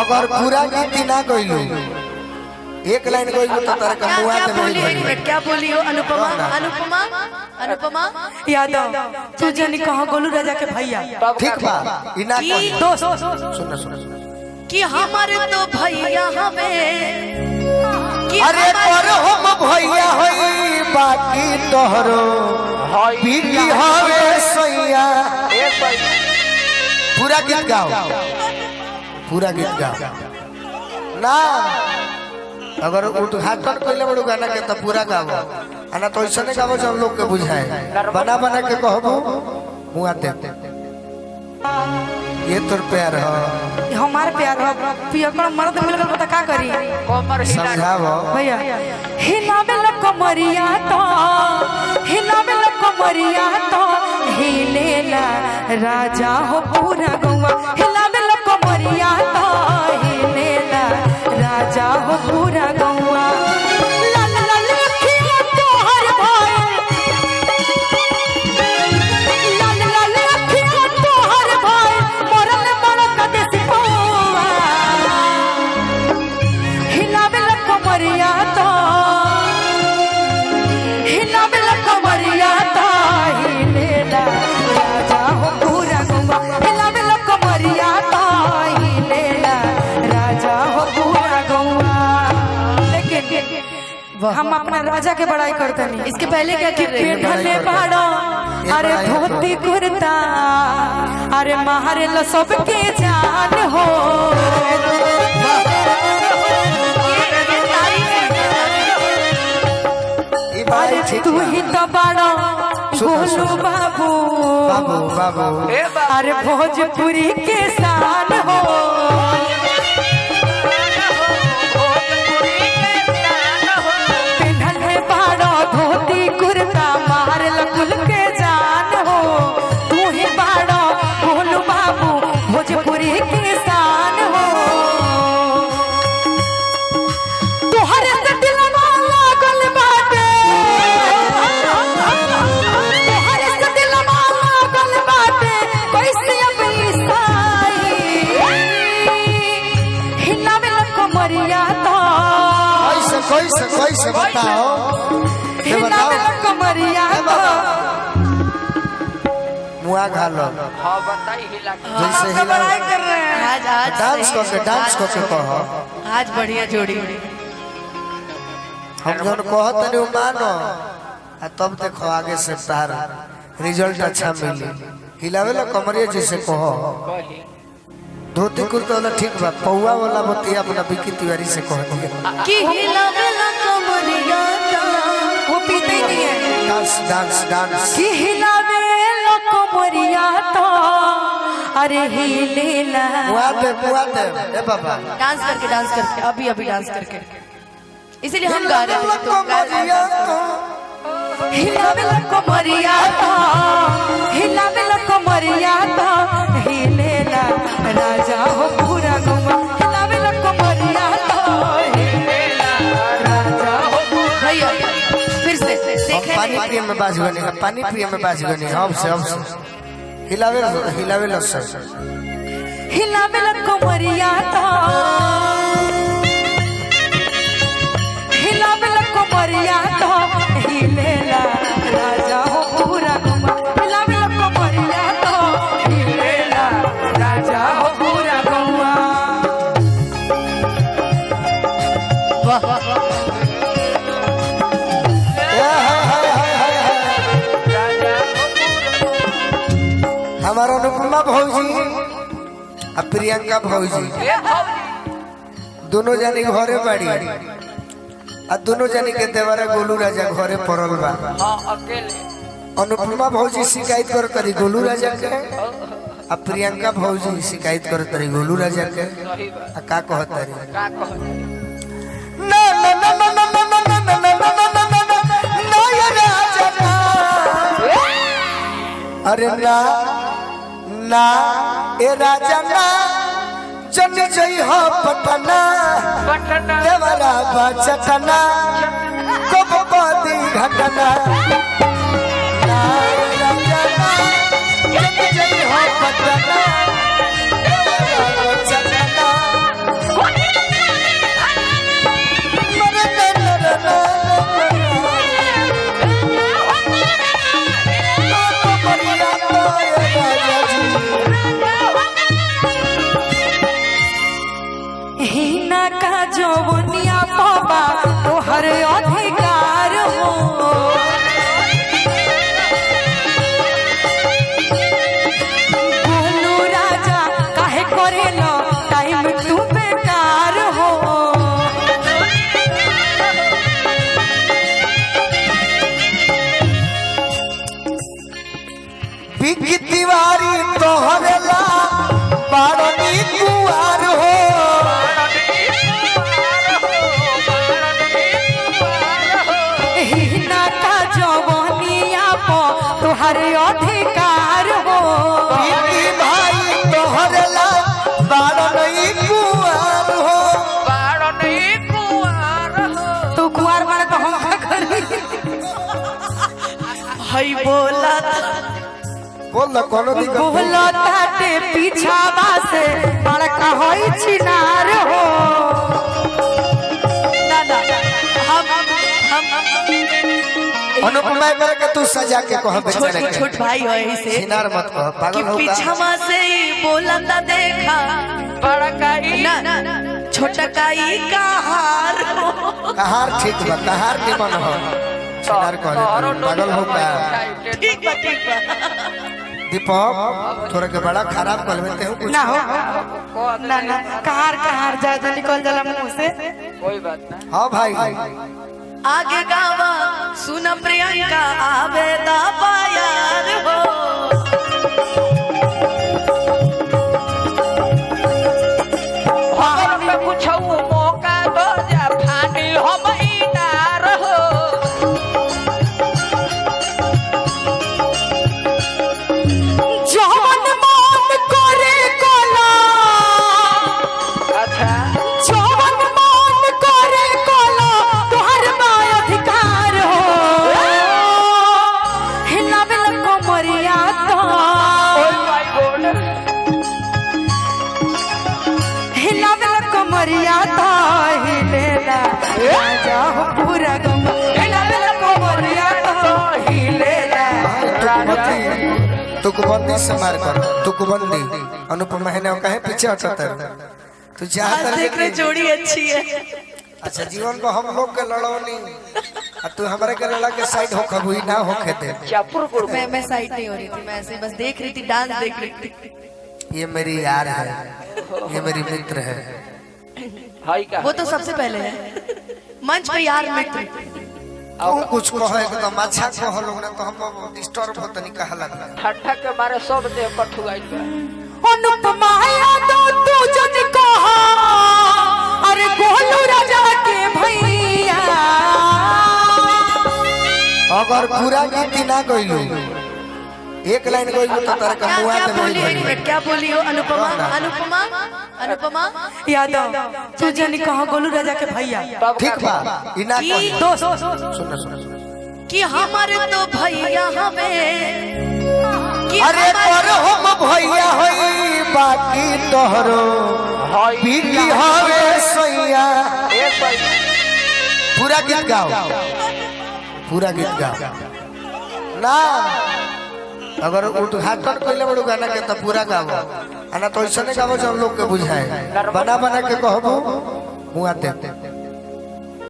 अगर पूरा गीत ना गइलू एक लाइन गइलू तो तारा का मुआ क्या दे बोली एक मिनट क्या बोली हो अनुपमा अनुपमा अनुपमा यादव तू जनी कहाँ गोलू राजा के भैया ठीक बा इना की कही दोस्त सुन सुन कि हमारे तो भैया हमें कि अरे कर हम भैया होई बाकी तोहरो बीकी हवे सैया पूरा गीत गाओ पूरा गीत गाओ ना अगर उद्घाटन कइले बड़ू गाना के तो पूरा गाओ आना तो ऐसा नहीं गाओ जो हम लोग के बुझाए बना बना के कहबो मुआ दे ये तोर प्यार है हमार प्यार हो पिया को मर्द मिल गल तो का करी समझाओ भैया हिलावे ल कमरिया तो हिलावे ल कमरिया तो हिलेला राजा हो पूरा गौवा हिलावे ल कमरिया तो हिलेला राजा हो पूरा गौवा लाल लाल अखियां तोहर भाई लाल लाल अखियां तोहर भाई मरल मरद देसी पौवा हिलावे ल कमरिया तो हिलावे ल कमरिया तो हिलेला राजा हो पूरा गौवा हिलावे ल कमरिया तो हिलेला राजा हो पूरा गौवा लेकिन हम अपना राजा के बड़ाई करते नहीं इसके पहले क्या कर रहे पेट में पाड़ो अरे धोती कुर्ता अरे मारे लो सबके जान हो अरे तू ही तो बड़ो भोलू बाबू बाबू बाबू अरे भोजपुरी के शान हो पिन्हल है बाड़ो धोती कुर्ता मार लकुल के जान हो तू ही बाड़ो भोलू बाबू भोजपुरी के शान हो तोहरे से दिलवा लागल बाटे तोहरे से दिलवा लागल बाटे कैसे अब ईसाई हिलावे ल कमरिया तो कैसे बताओ ये बताओ हिलावे ल कमरिया तो मुआ घालो हाँ बताई हिला जैसे हिला बड़ाई कर रहे हैं आज आज डांस करके कहो आज बढ़िया जोड़ी हम जन कहत नहीं मानो आ तब देखो आगे से तार रिजल्ट अच्छा मिली हिलावे ला कमरिया जैसे कहो धोती कुर्ता वाला ठीक बा पौवा वाला बतिया अपना बिकी तिवारी से कह दिया कि हिलावे ल कमरिया वो पीते ही नहीं है डांस डांस डांस कि हिलावे ल कमरिया तो अरे हिलेला मुआ दे ए बाबा डांस करके अभी अभी डांस करके इसीलिए हम गा रहे हैं तो गा रहे कमरिया हैं। हिलावे ल कमरिया तो हिलावे ल कमरिया तो हिलेला राजा हो पूरा गौवा हिलावे ल कमरिया तो हिलेला राजा हो भैया फिर से हम देखे पानी पिए में बाज गनी पानी पिए में बाज गनी अब से हिलावे ला सर हिलावे ल कमरिया तो हिलावे ल कमरिया तो हिलेला राजा हो पूरा गौवा हिलावे ल कमरिया तो हिलेला राजा हो पूरा गौवा हमारा अनुपमा भौजी आ प्रियंका भौजी दोनों जानी घरे बाड़ी आ दोनों जानी के देवरा गोलू राजा घरे पड़ल बा हाँ अकेले अनुपमा भौजी शिकायत कर तरी गोलू राजा के आ प्रियंका भौजी शिकायत कर तरी गोलू राजा के सही बात आ का कहत तरी का कहत ना ना ना ना ना ना ना ना ना ना ना ना ना ना ना ये राजा ना अरे ना ना ए राजा ना जन जई हो पटना पटना देवरा बचटना कब बदी घटना ना ए राजा ना जन जई हो पटना देवरा बचटना जवनिया बाबा तोहर अधिकार हो गोलू राजा काहे करेलो टाइम तू बेकार हो बिकी तिवारी तोहरेला बारनी कुआर हो हिना का जवनिया पो तोहर अधिकार हो बिकी भाई तोहरेला बारनी कुआर हो तू कुआर बने तो हम का करी हई बोला बोल ना कोनो दिक्कत नहीं। बोलो ताटे पीछावा से बड़का होई चिनार हो ना ना हम अनुपमा करके तू सजा के कह बेचारे के छोट भाई है इसे सिनार मत कह कि पागल होगा पीछवा से ही बोलंदा देखा बड़काई ना छोटकाई का हार हो कहार ठीक बा कहार निमन हो सिनार कह पागल होगा ठीक बा दीपक थोड़ा के बड़ा खराब कर लेते हो कुछ ना हो ना ना कहार कहार ज्यादा निकल जाला मुंह से कोई बात ना हाँ भाई आगे गावा सुन प्रियंका आवेदा पायार हो हम पे कुछ मौका दो जा फानी हम इनार हो जवन मन करे कोला अच्छा जवन मन करे कोला तोहर बा अधिकार हो हिलावे लको मरिया तो ओए माय गॉड हिलावे लको मरिया तो हिलेला राजा हो पूरा गम हिलावे लको मरिया तो हिलेला तुकबंदी से मार कर तुकबंदी अनुपमा है ना कहे पीछे हटता है तू आज चाहता देख रहे है जोड़ी अच्छी है अच्छा जीवन को हम लोग के लड़ौनी और तू हमारे के लड़ा के साइड हो कबूई ना हो खेते चापुर गुड़ मैं साइड नहीं हो रही थी मैं ऐसे बस देख रही थी डांस देख रही थी ये मेरी यार है ये मेरी मित्र है हाई का वो तो सबसे पहले है मंच पे यार मित्र तू कुछ कहो एकदम अच्छा कहो लोग ना तो हम डिस्टर्ब होता नहीं कहा लगता ठट्ठा के मारे सब देह कठुआई बा अनुपमा यादव तू जन कहा अरे गोलू राजा के भैया अगर पूरा गीत ना गइलू एक लाइन गइलू तो तारा का मुआ क्या दे बोली एक मिनट क्या बोली हो अनुपमा अनुपमा अनुपमा यादव तू जन कहा गोलू राजा के भैया ठीक बा इना की कही दोस्त सुन कि हमारे तो भैया हमें कि अरे हमारे- पर हम भैया होई बाकी तोहरो हाई बीकी हवे सैया ए सही पूरा गीत गाओ पूरा गीत गाओ ना अगर उद्घाटन कइले बड़ू गाना के तो पूरा गाओ आना तो ऐसा नहीं गाओ जो हम लोग के बुझाए बना बना के कहबो मुआ दे